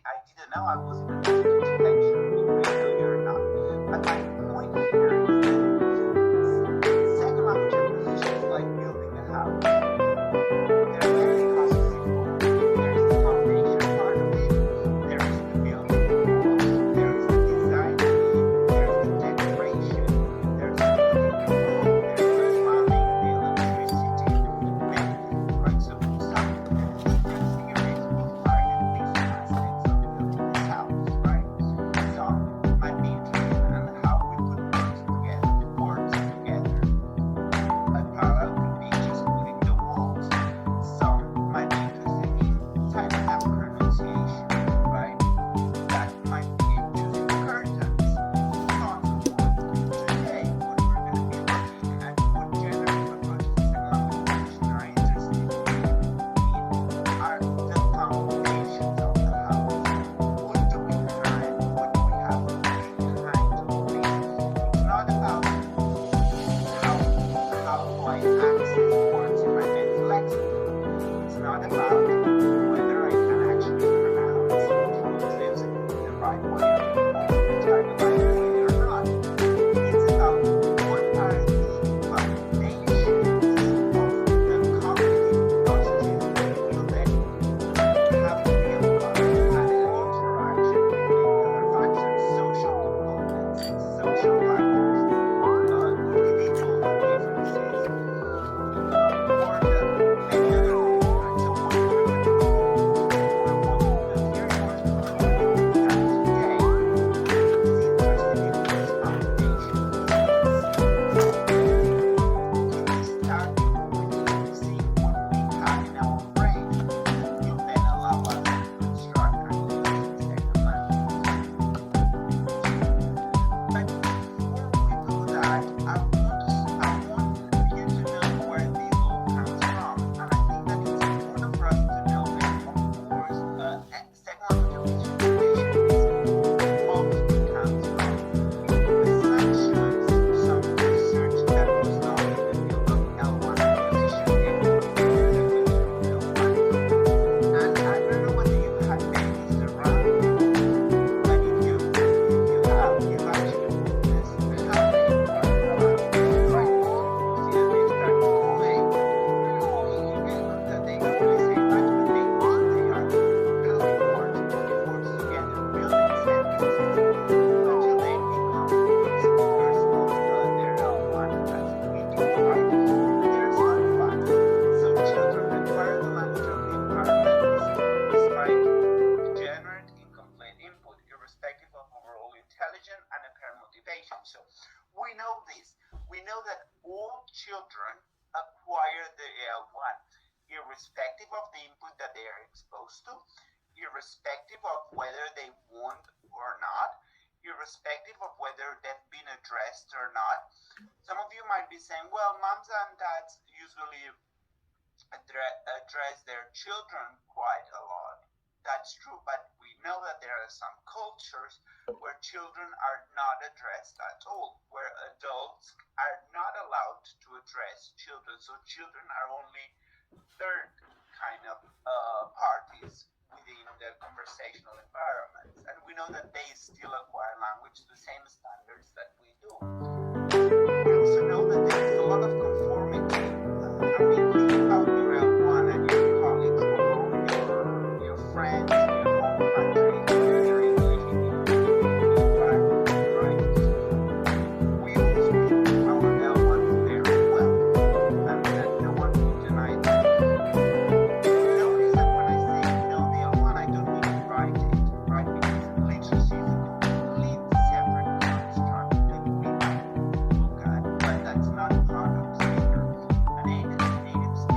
I didn't know I was even able to detect your failure or not. But my point here is that second language acquisition is like building a house. There are many processes involved. There is the foundation part of it, there is the building walls, there is the design of it, there is the decoration, there is the cooking the food, there is the plumbing, the electricity, right? So some theories will target these aspects of building this house, right? Some might be interested in how we put words together. A parallel could be just putting the walls. Some might be interested in type of pronunciation, right? That might be using curtains, so on and so forth. Today, what we're going to be looking at, what generally approaches the language are interested in are the foundations of the house. What do we have? What do we have behind all this? It's not about how do I access words in my mental lexicon. It's not about whether I can actually pronounce plosives in the right way or the right way or not. It's about what are the foundations of the cognitive processes that will then have to be applied at an interaction with many other factors, social components, social factors, individual differences, or the many other things, right? So what we're going to do, or what the theory was proposing that today is interested in these foundations. If we start with seeing what we have in our brain, will then allow us to construct our use second language. But before we do that, I want you to know where this all comes from, and I think that it's important for us to know that, of course, second language acquisition mostly comes from assumptions, some research that was done in the field of L1 acquisition, L1. And I don't know whether you had babies around you, but if you have, you've actually witnessed how they are allowed to write. You see that they start calling, that they don't really say much, but they think they are building words, putting words together, building sentences, until they become these speakers of their L1 as we do, right? There's one fact. So children acquire the language of the environment despite degenerate, incomplete input, irrespective of overall intelligence and apparent motivation. So we know this. We know that all children acquire the L1, irrespective of the input that they are exposed to, irrespective of whether they want or not, irrespective of whether they've been addressed or not. Some of you might be saying, well, moms and dads usually address their children quite a lot. That's true, but we know that there are some cultures where children are not addressed at all, where adults are not allowed to address children. So children are only third kind of parties within the conversational environments. And we know that they still acquire language to the same standards that we do. We also know that there is a lot of conformity. I mean, think about your L1 and your colleagues or your friends in your home country, your English in your environment, right? We all speak our L1 very well, and no one will deny that. Notice that when I say know the L1, I don't mean write it, right? Because literacy is a complete separate construct that we might look at, but that's not part of speaker. A native speaker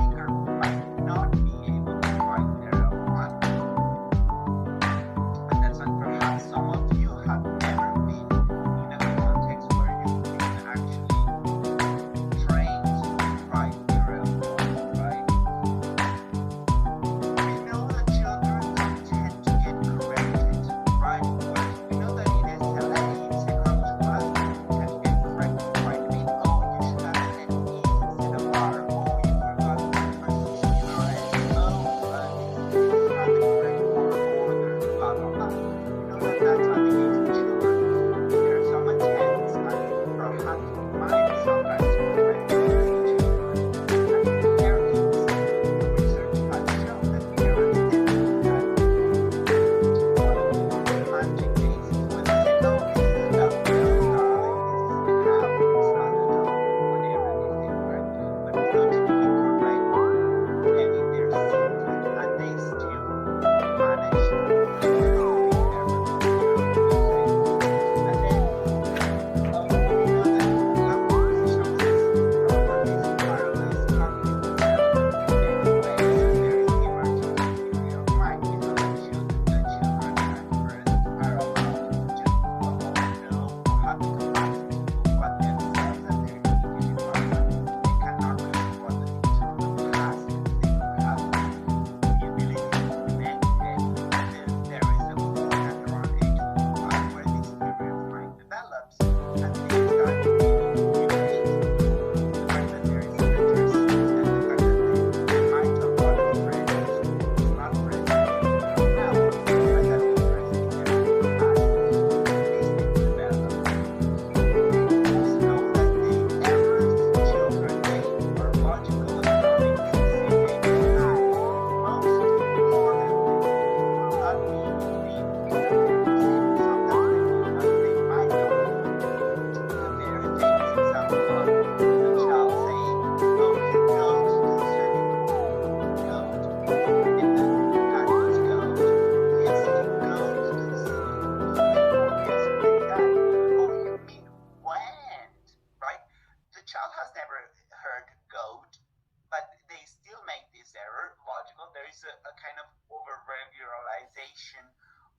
formation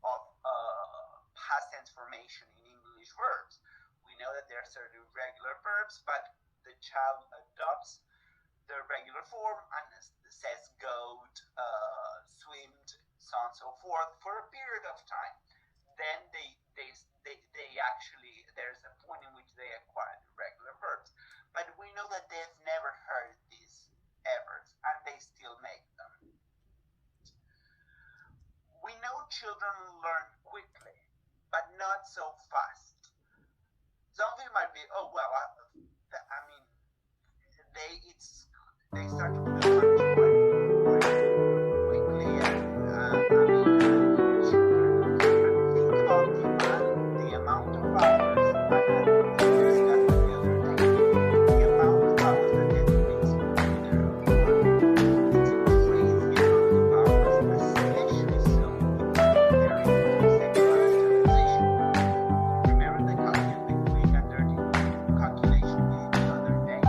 of past tense formation in English verbs. We know that there are certain regular verbs, but the child adopts the regular form and says goat, swimmed, so on and so forth for a period of time. Then they actually, there's a point in which they acquire the regular verbs. But we know that they've never heard these ever, and they still make them. We know children learn quickly, but not so fast. Something might be, oh well, I mean, they start to learn quite quickly, and I mean, think about the amount of hours, and we discussed it the other day, the amount of hours that they spend in their homework. It's a crazy amount of hours, especially so if they're into second language acquisition. Remember the quick and dirty calculation we did the other day?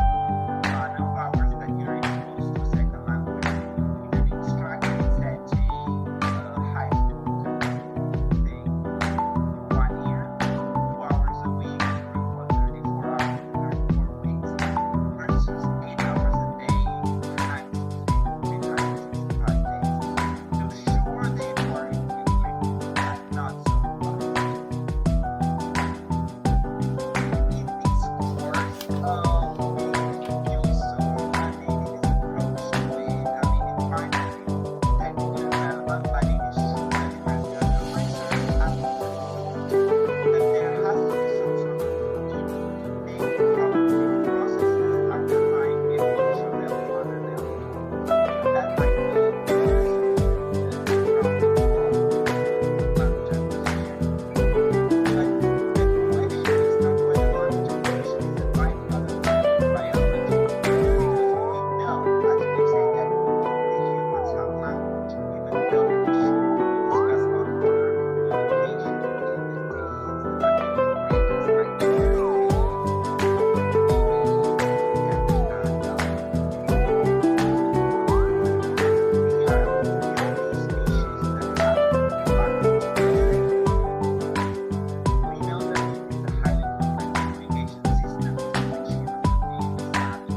Amount of hours that you're exposed to second language in an instruction setting, high school thing, 1 year, 2 hours a week, for 34 hours, 34 weeks, versus 8 hours a day times 365 days. So sure, they work quickly, but not so fast. In this course, you'll soon maybe this approach to it. I mean, it might be technically relevant, but it is true that it has the other research and that there has to be some sort of innate cognitive processes underlying it to show them whether they're doing. That might be from language acquisition. But the question is not whether language acquisition is a byproduct of biology, because we know, as we say, that only humans have language, even though we discuss about other communication in the teens, the mammalian race, we know that it is a highly complex communication system in which human beings have to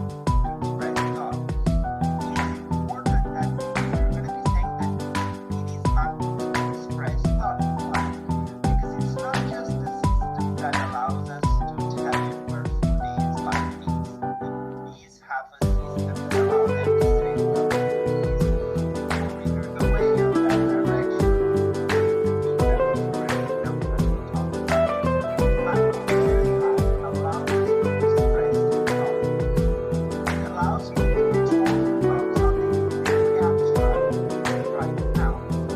express thought. It is important that we're going to be saying that it is not to express thought. Why? Because it's not just a system that allows us to tell you where food is, like bees. The bees have a system that allows them to say what the bee is moving the way in that direction. Allows you to talk about something very abstract right now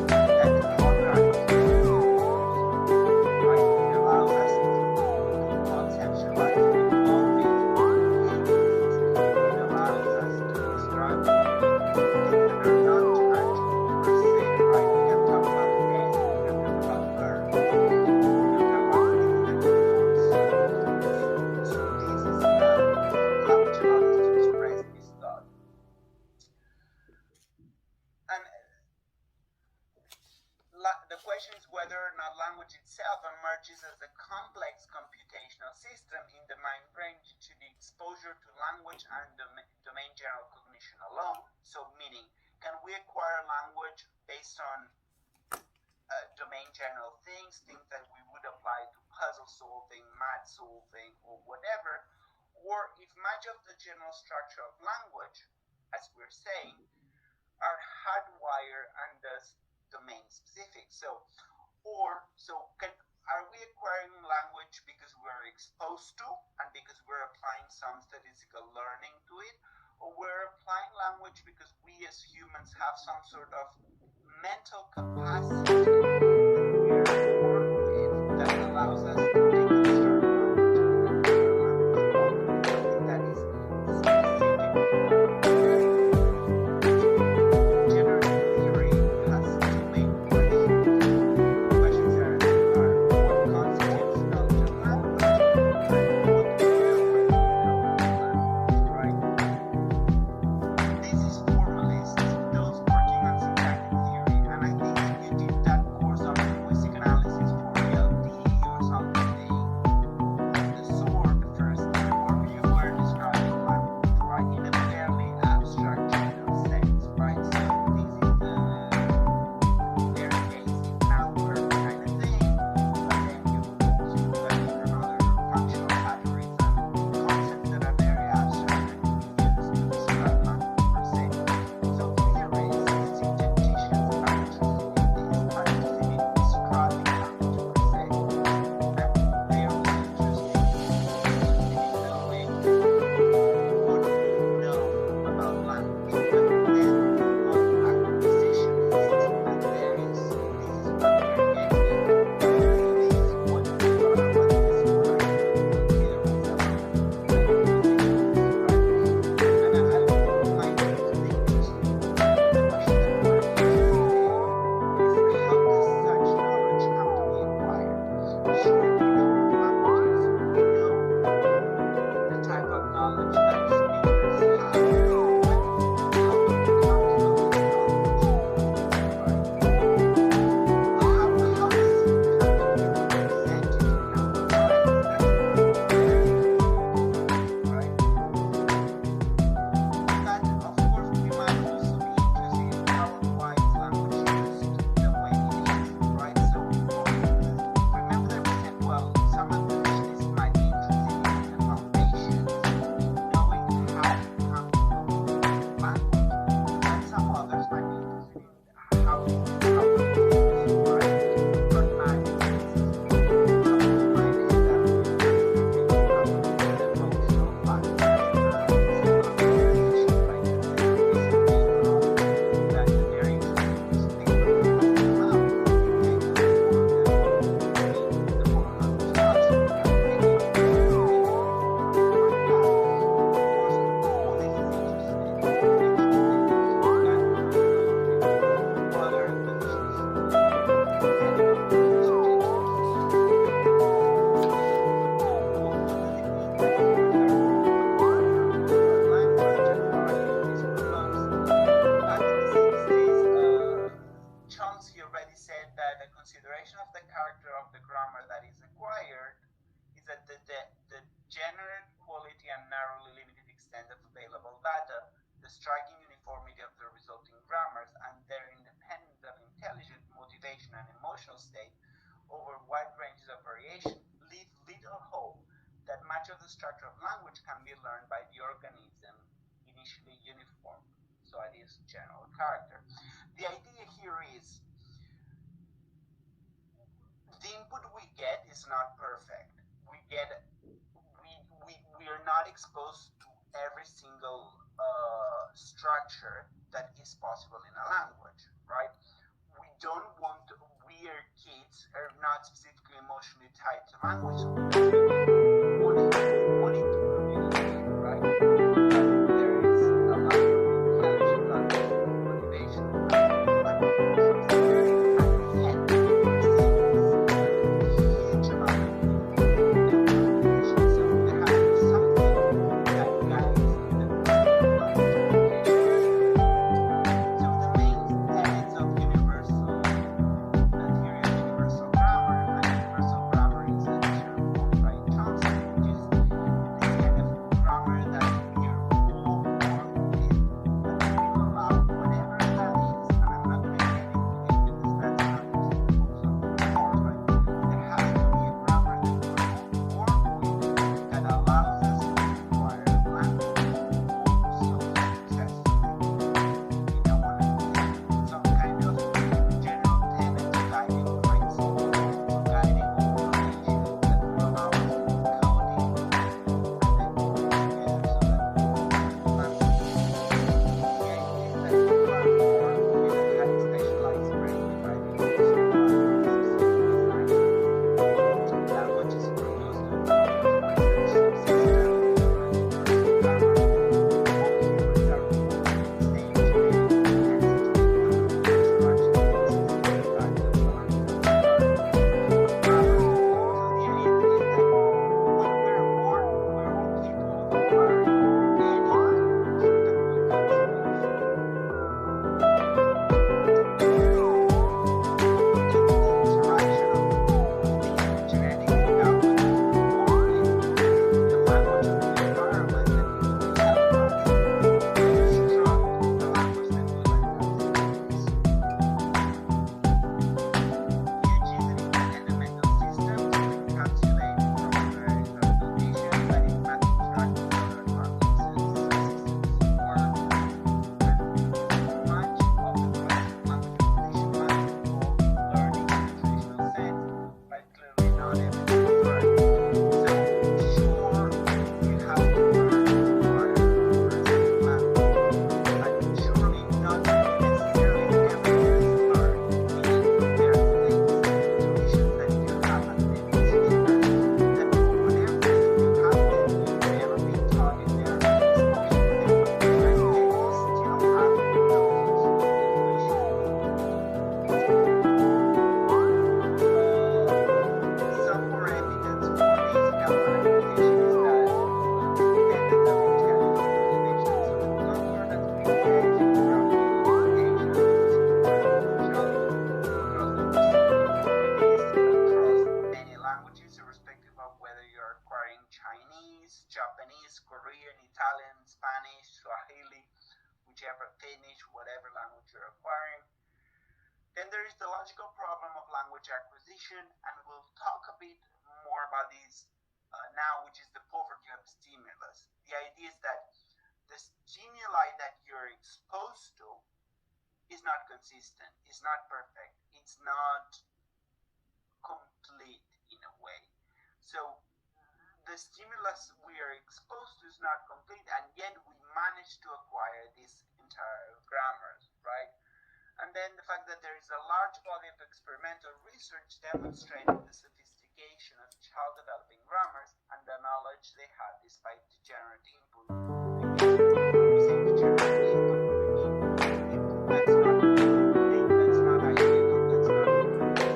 that other activities right? It allows us to conceptualize involving behaviors. It allows us to describe things that are not tangible per se, right? We can talk about eggs, we can talk about birds, we can talk about things that we don't see. So this is language allows us to express this thought. And the question is whether or not language itself emerges as a complex computational system in the mind brain due to the exposure to language and domain general cognition alone. So meaning, can we acquire language based on domain general things that we would apply to puzzle solving, math solving, or whatever? Or if much of the general structure of language, as we're saying, are hardwired and thus domain specific. Are we acquiring language because we're exposed to and because we're applying some statistical learning to it, or we're applying language because we as humans have some sort of mental capacity that we are born with that allows us to deconstruct language and acquire language something that is specific to general theory has two main questions. Questions are what constitutes intelligent language and what do we know when we know language, right? This is formalists, those working on syntactic theory, and I think that you did said that the consideration of the character of the grammar that is acquired is that the general quality and narrowly limited extent of available data, the striking uniformity of the resulting grammars, and their independence of intelligent motivation and emotional state over wide ranges of variation leave little hope that much of the structure of language can be learned by the organism initially uniform. So it is general character. The idea here is the input we get is not perfect. We are not exposed to every single structure that is possible in a language, right? We don't want to, we are kids are not specifically emotionally tied to language, so wanting to communicate, right? But there is a lot of intelligent motivation, but Japanese, Korean, Italian, Spanish, Swahili, whichever, Finnish, whatever language you're acquiring. Then there is the logical problem of language acquisition, and we'll talk a bit more about this now, which is the poverty of stimulus. The idea is that the stimuli that you're exposed to is not consistent, is not perfect, it's not complete in a way. So the stimulus we are exposed to is not complete, and yet we manage to acquire these entire grammars, right? And then the fact that there is a large body of experimental research demonstrating the sophistication of child developing grammars and the knowledge they had despite degenerate input. Again, we say degenerate input, we mean input that's not complete, that's not ideal, that's not contain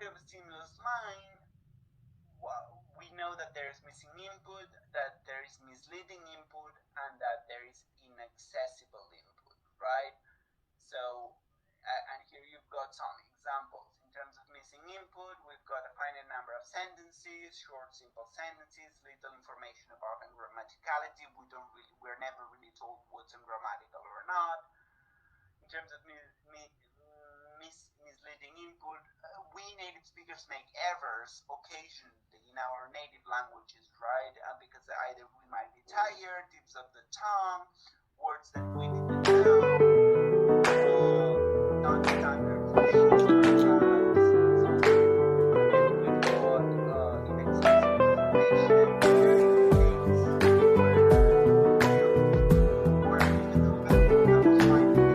of a stimulus line, we know that there is missing input, that there is misleading input, and that there is inaccessible input, right? So, and here you've got some examples. In terms of missing input, we've got a finite number of sentences, short, simple sentences, little information about grammaticality. We're never really told what's ungrammatical or not. In terms of misleading input, we native speakers make errors occasionally in our native languages, right? Because either we might be tired, tips of the tongue, words that we didn't know, non-standard things, perhaps. And we've got inaccessible information, things where even though that those might be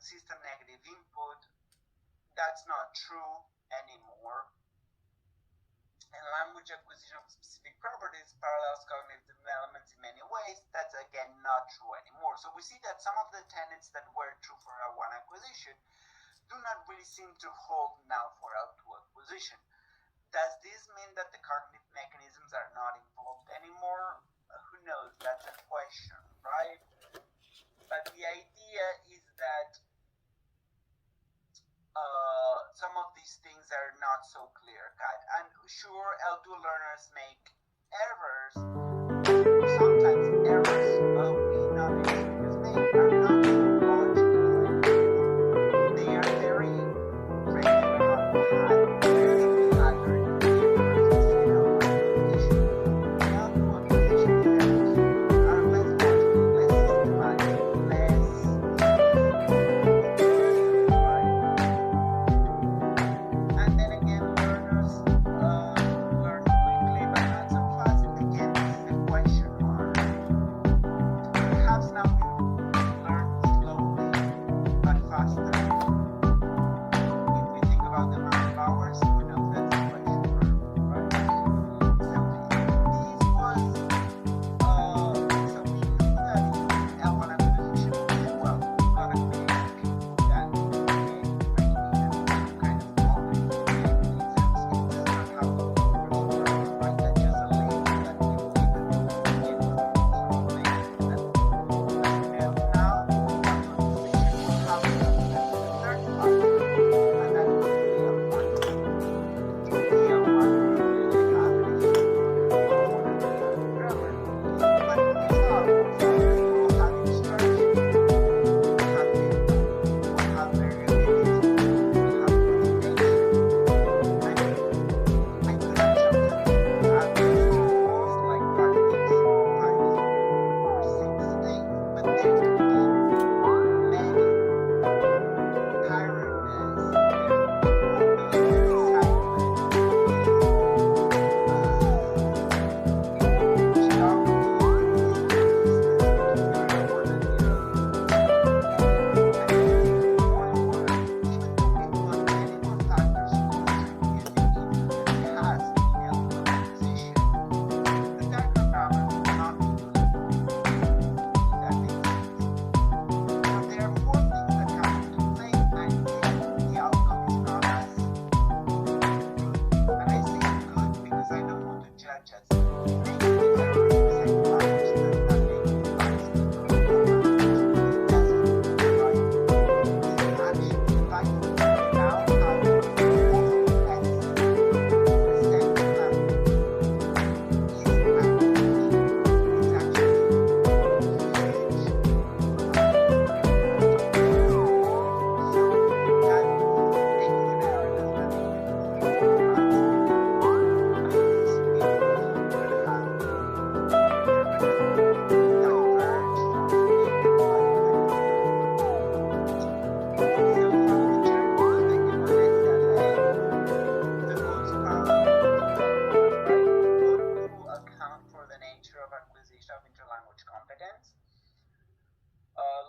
consistent negative input. That's not true anymore. And language acquisition of specific properties parallels cognitive developments in many ways. That's again not true anymore. So we see that some of the tenets that were true for L1 acquisition do not really seem to hold now for L2 acquisition. Does this mean that the cognitive mechanisms are not involved anymore? Who knows? That's a question, right? But the idea is that some of these things are not so clear-cut. And sure, L2 learners make errors. Sometimes errors we non-native speakers make are not so logical. They are very regular on pattern. But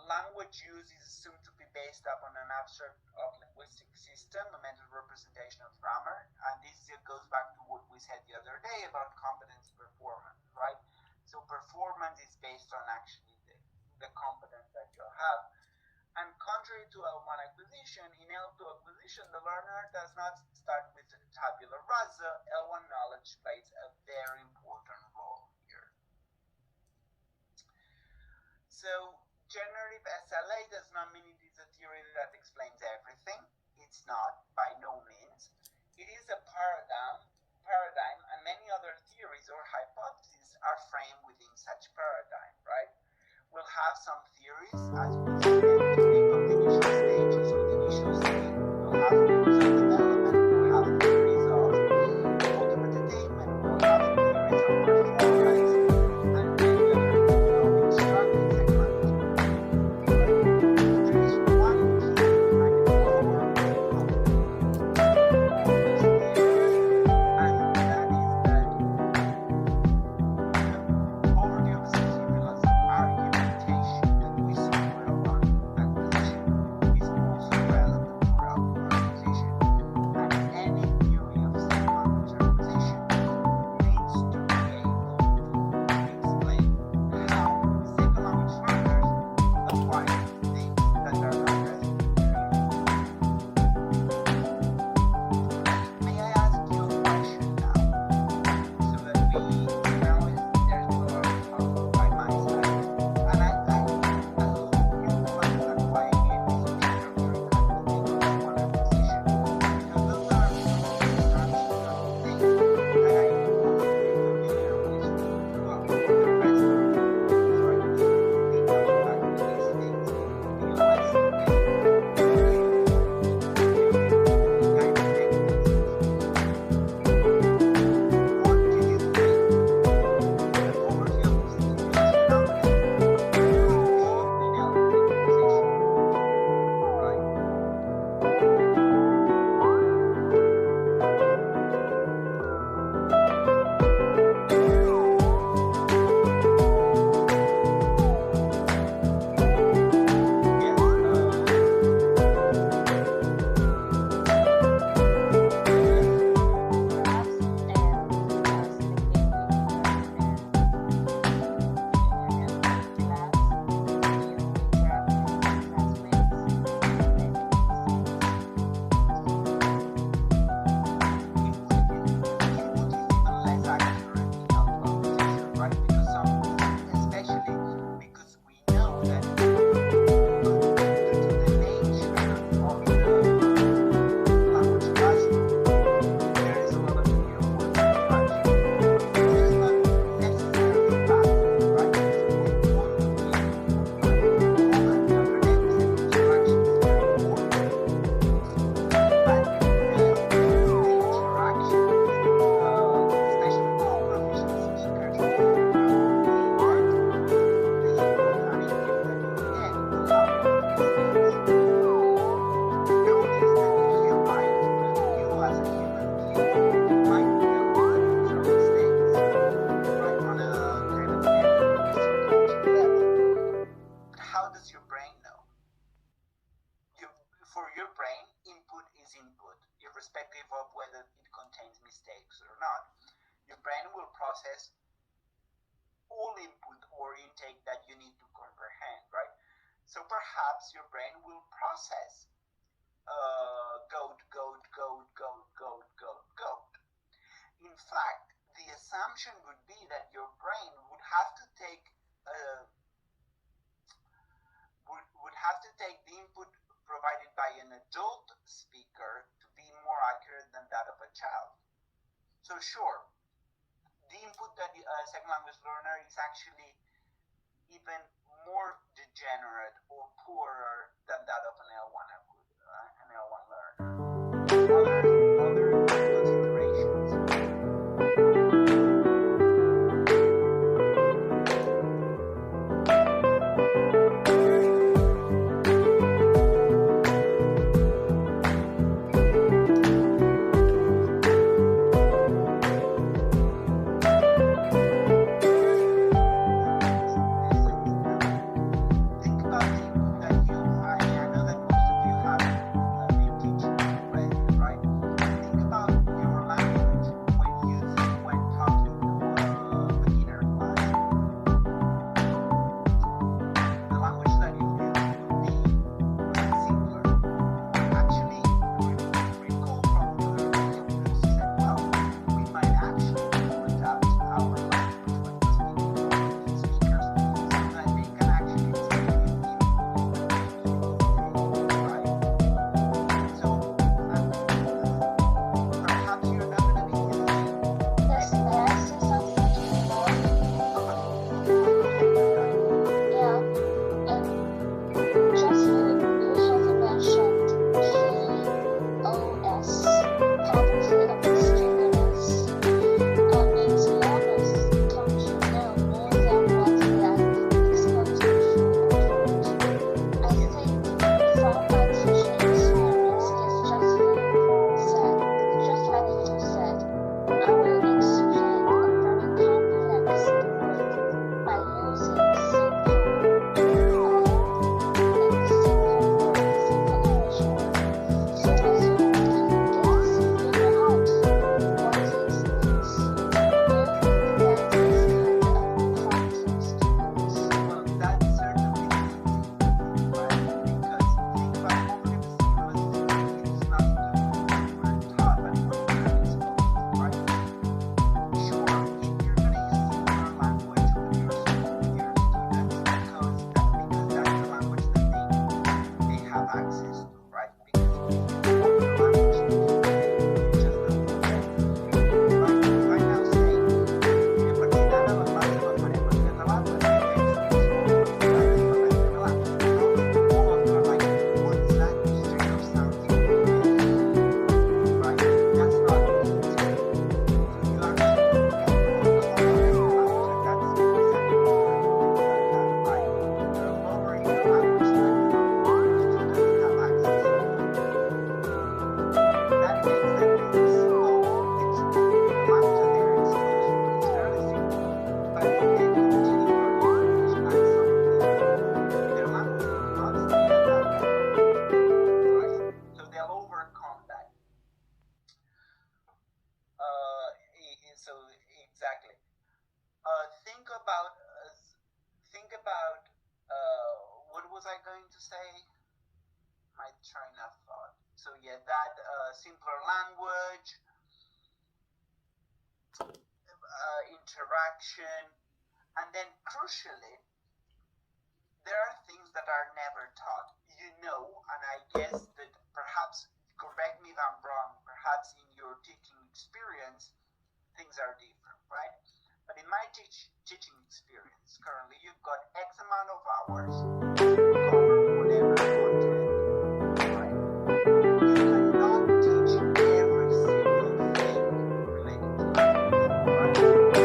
Language use is assumed to be based upon an abstract of linguistic system, a mental representation of grammar, and this goes back to what we said the other day about competence performance, right? So performance is based on actually the competence that you have. And contrary to L1 acquisition, in L2 acquisition, the learner does not start with tabula rasa. L1 knowledge plays a very important role here. So generative SLA does not mean it is a theory that explains everything. It's not, by no means. It is a paradigm, and many other theories or hypotheses are framed within such paradigm, right? We'll have some theories as we think of the initial stages or the initial state. We'll have theories of development, we'll have theories of ultimate attainment, we'll have theories of performance, and many other instructing technology. There is one key kind of core of all these theories, and that is that the overview of stimulus argumentation that we saw for L1 acquisition is also relevant for L2 acquisition, and any theory of psycholanguage acquisition needs to be able to explain how psycholanguage learners acquire things that are not present in theory. May I ask you a question now? So that we now there's a lot of by my side, and I hope you understand why I gave this introductory kind of thing on one acquisition, because those are some of the instructional things that I want you to be familiar with for the rest of the course, right? Because we come back to these things in the lesson very kind of techniques. What do you think the overview of stimulus phenomenon could be in L2 acquisition, right? Yes, less accurate in L2 acquisition, right? Because especially because we know that due to the nature of the language classroom, there is a lot of real-world interaction, which is not necessarily bad, right? Because we want to be able to learn all of the other ends and interactions that are important. But the interaction with especially low-proficient speakers who aren't the native that you get in the level of these things. Notice that you might, you as a human being, might feel errors or mistakes, right, on a kind of linguistic coaching level. But how does your brain know? For your brain, input is input, irrespective of whether it contains mistakes or not. Your brain will process all input or intake that you need to comprehend, right? So perhaps your brain will process goat, goat, goat, goat, goat, goat, goat. In fact, the assumption would be that your brain would have to take the input provided by an adult speaker to be more accurate than that of a child. So sure, the input that a second language learner is actually even more degenerate or poorer than that of an L1 learner. Other considerations. Think about to say? My train of thought. So yeah, that simpler language, interaction, and then crucially, there are things that are never taught. And I guess that perhaps, correct me if I'm wrong, perhaps in your teaching experience, things are different, right? But in my teaching experience, currently, you've got X amount of hours to cover whatever content, right? You cannot teach every single thing related to language, right?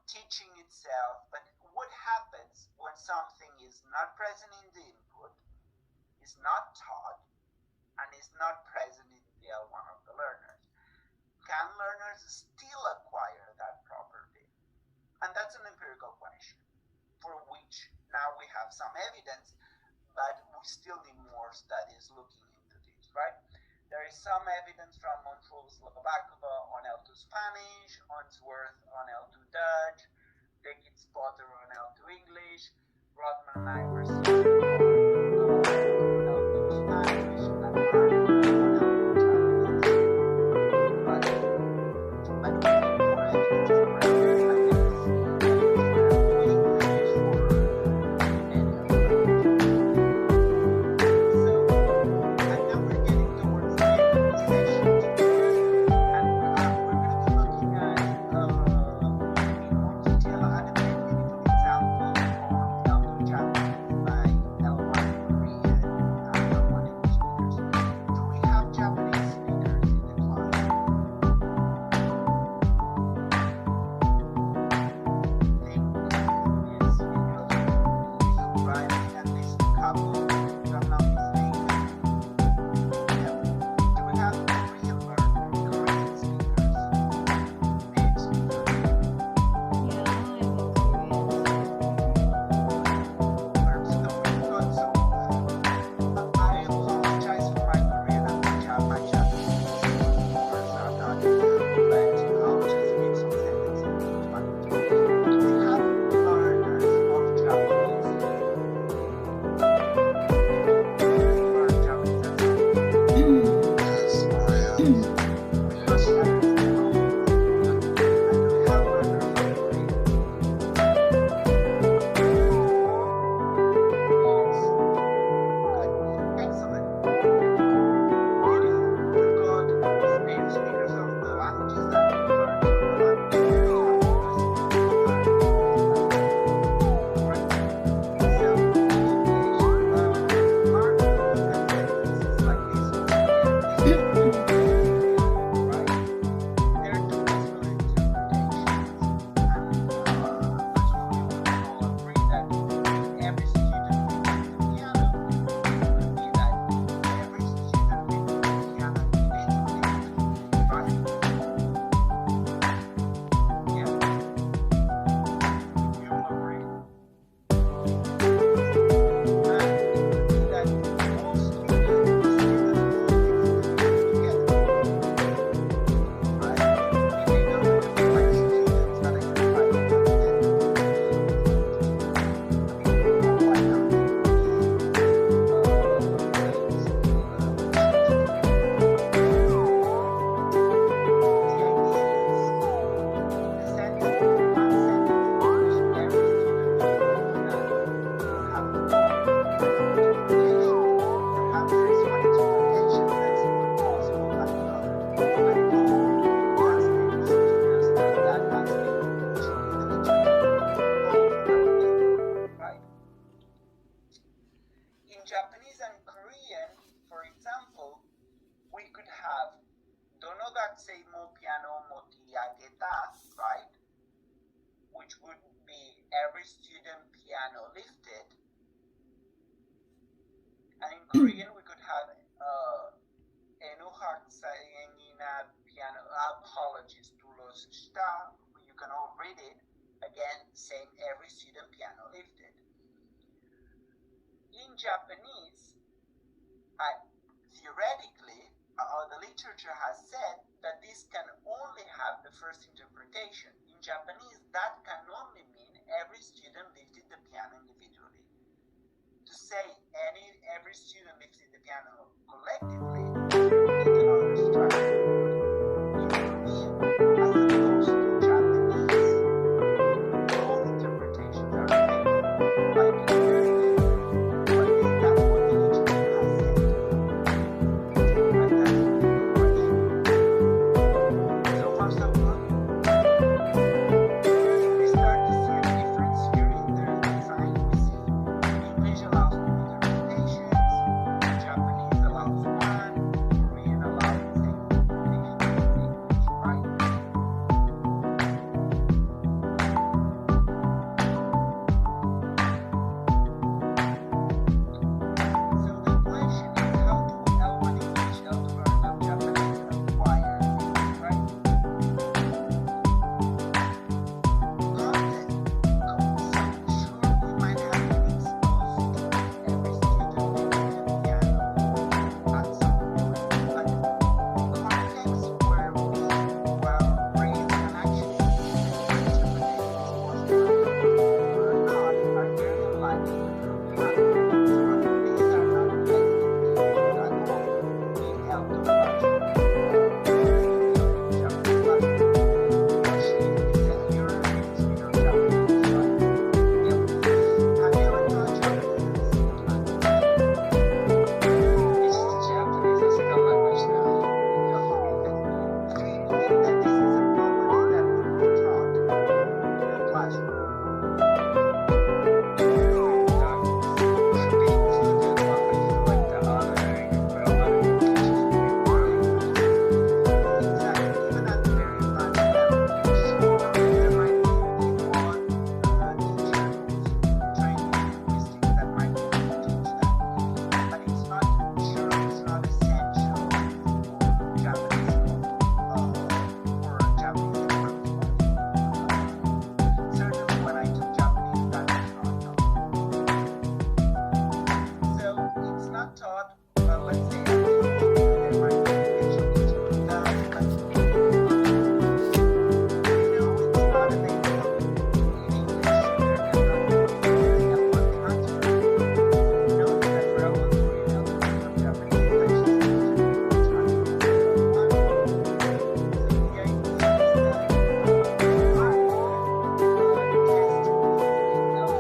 teaching itself, but what happens when something is not present in the input, is not taught, and is not present in the L1 of the learners? Can learners still acquire that property? And that's an empirical question for which now we have some evidence, but we still need more studies looking into this, right? There is some evidence from Montrose-Slovakova on L2 Spanish, Unsworth on L2 Dutch, Dekitz-Potter on L2 English, Rodman and Iverson on L2 Spanish, and Martin on L2 Japanese. But we need more evidence for L2 Chinese, for L2 English, for any of them. So, and now we're getting towards the end of the session today, and we're going to be looking at in more detail at a very beautiful example on L2 Japanese by L1 piano motiageta, right? Which would be every student piano lifted. And in Korean, we could have Enuhak Sayenina piano. Apologies to los sta. You can all read it. Again, same every student piano lifted. In Japanese, theoretically, the literature has said that this can only have the first interpretation. In Japanese, that can only mean every student lifted the piano individually. To say every student lifted the piano collectively, you need another structure. In Korean, as opposed to Japanese, all interpretations are available. Like in English, but that's what the literature has said. And that's the question. So first of all, we start to see a difference here in the design. We see English allows two interpretations, Japanese allows one, Korean allows the same interpretation as English, right? So the question is, how do L1 English, L2 learn of Japanese acquire, right? Content. So sure, we might have been exposed to every student lifting the piano at some point, but context where we raise and actually interpreting this portion of the book or not are very unlikely to prove piano. So these are not effectively at all being held to version of Japanese version. Actually, it says you're a native speaker of Japanese, right? Yep. Have you ever taught Japanese as a second language? Is Japanese a second language now? Do you think that this is a property that would be taught in a classroom? Should be included language like the other communications between world languages. Exactly, even at the very advanced level. Sure, there might be one teacher who's trained in linguistics that might be able to teach that, but it's not essential for Japanese or Japanese advanced level. Certainly, when I took Japanese, that was not taught. So it's not taught. Let's say at school, there might be potential teacher who does, but it's not available in English. There cannot be L1 transfer. Know that for L1 Korean, L2 of Japanese, it's actually transfer to L1. So the idea is that I could test the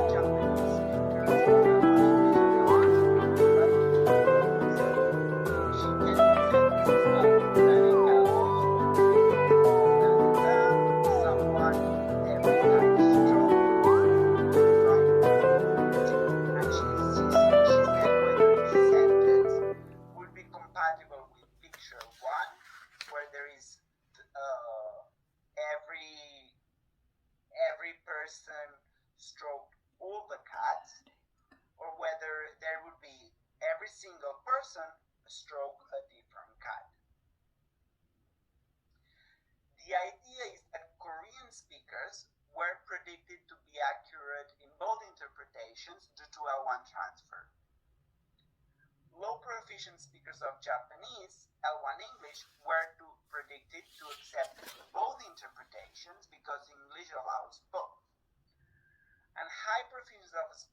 Japanese speakers of L1 English and L1 Korean, right? So she can sentences like "Arigato," "someone," every time strong, right? And she said whether this sentence would be compatible with picture 1, where there is every person stroke all the cats, or whether there would be every single person stroke a different cat. The idea is that Korean speakers were predicted to be accurate in both interpretations due to L1 transfer. Low proficient speakers of Japanese, L1 English, were predicted to accept both interpretations because English allows both. And high proficiency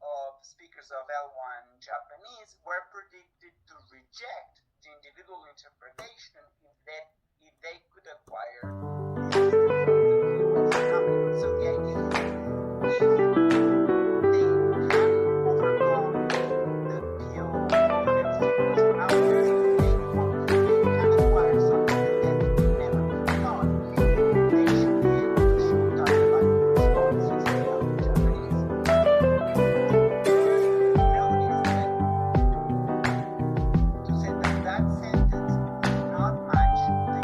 of speakers of L1 Japanese were predicted to reject the individual interpretation if they could acquire the assistance of the POS phenomenon. So the idea is, if they can overcome the PO cognitive stimulus boundaries, they can acquire something that they never could have done, they should be able to show time-like responses in Japanese. Notice that to say that sentence does not match the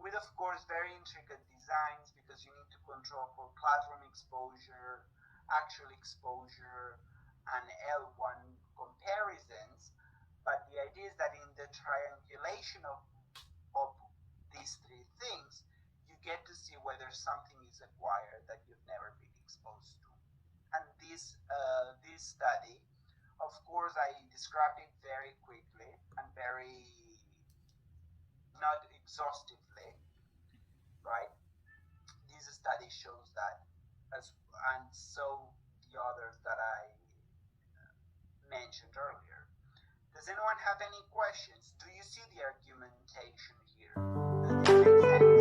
with of course very intricate designs because you need to control for platform exposure, actual exposure, and L1 comparisons. But the idea is that in the triangulation of these three things, you get to see whether something is acquired that you've never been exposed to. And this study, of course, I described it very quickly and very not exhaustively, right? This study shows that, and so the others that I mentioned earlier. Does anyone have any questions? Do you see the argumentation here? Does this make sense?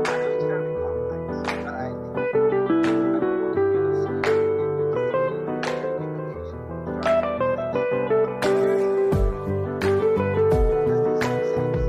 I know it's very complex, but I think I want you to see it. The argumentation. Does this make sense?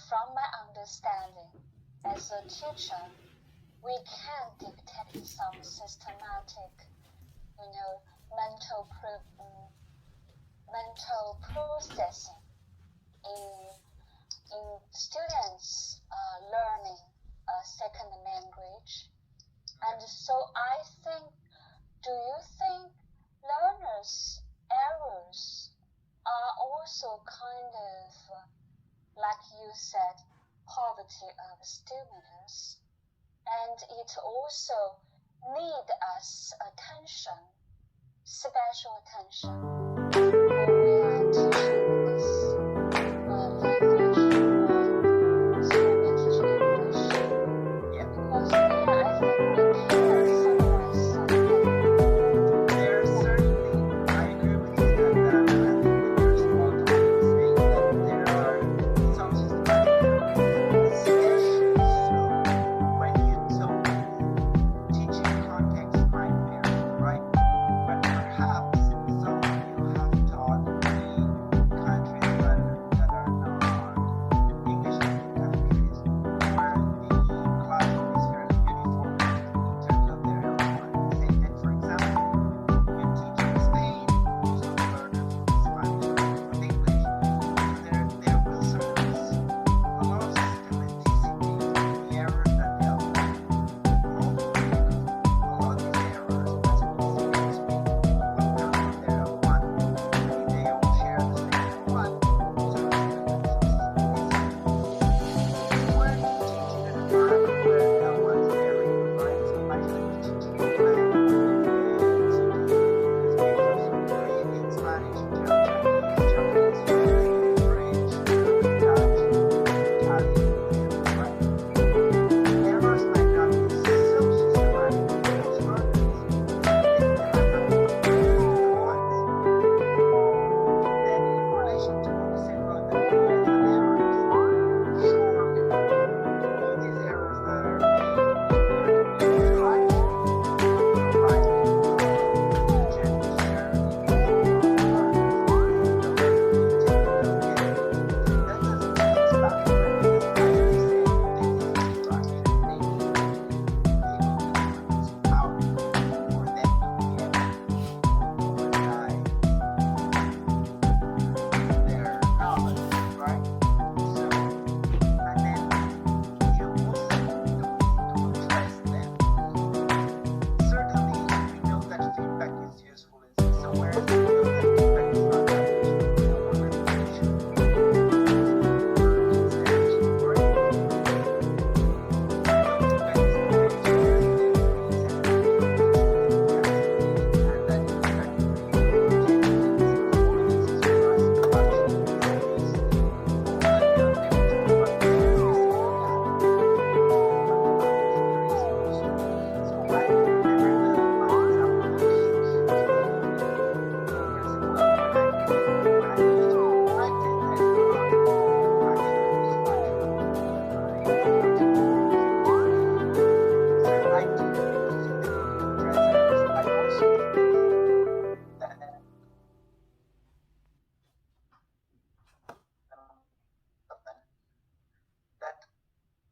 From my understanding, as a teacher, we can detect some systematic, mental processing in students learning a second language. And so I think, do you think learners' errors are also kind of, like you said, poverty of stimulus, and it also need us attention, special attention when we are teaching this language or student teaching English? Because I think we can summarize something. There certainly, I agree with you that I think that there's a lot of things saying that there are some systematic errors, especially so when you so teaching context might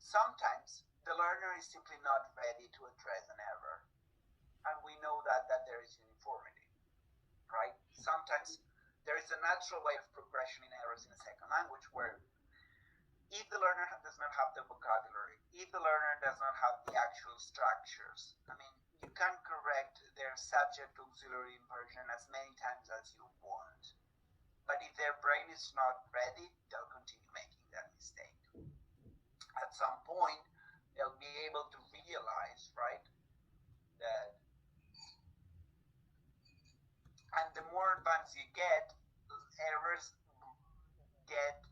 sometimes the learner is simply not ready to address an error. And we know that there is uniformity, right? Sometimes there is a natural way of progression in errors in a second language where if the learner does not have the vocabulary, if the learner does not have the actual structures, I mean, you can correct their subject auxiliary inversion as many times as you want. But if their brain is not ready, they'll continue making that mistake. At some point, they'll be able to realize, right, that, and the more advanced you get, errors get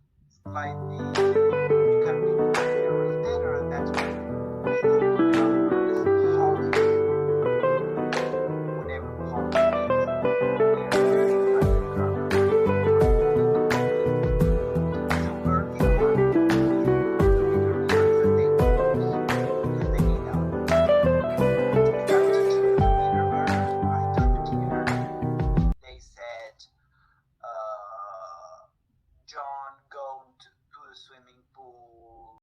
slightly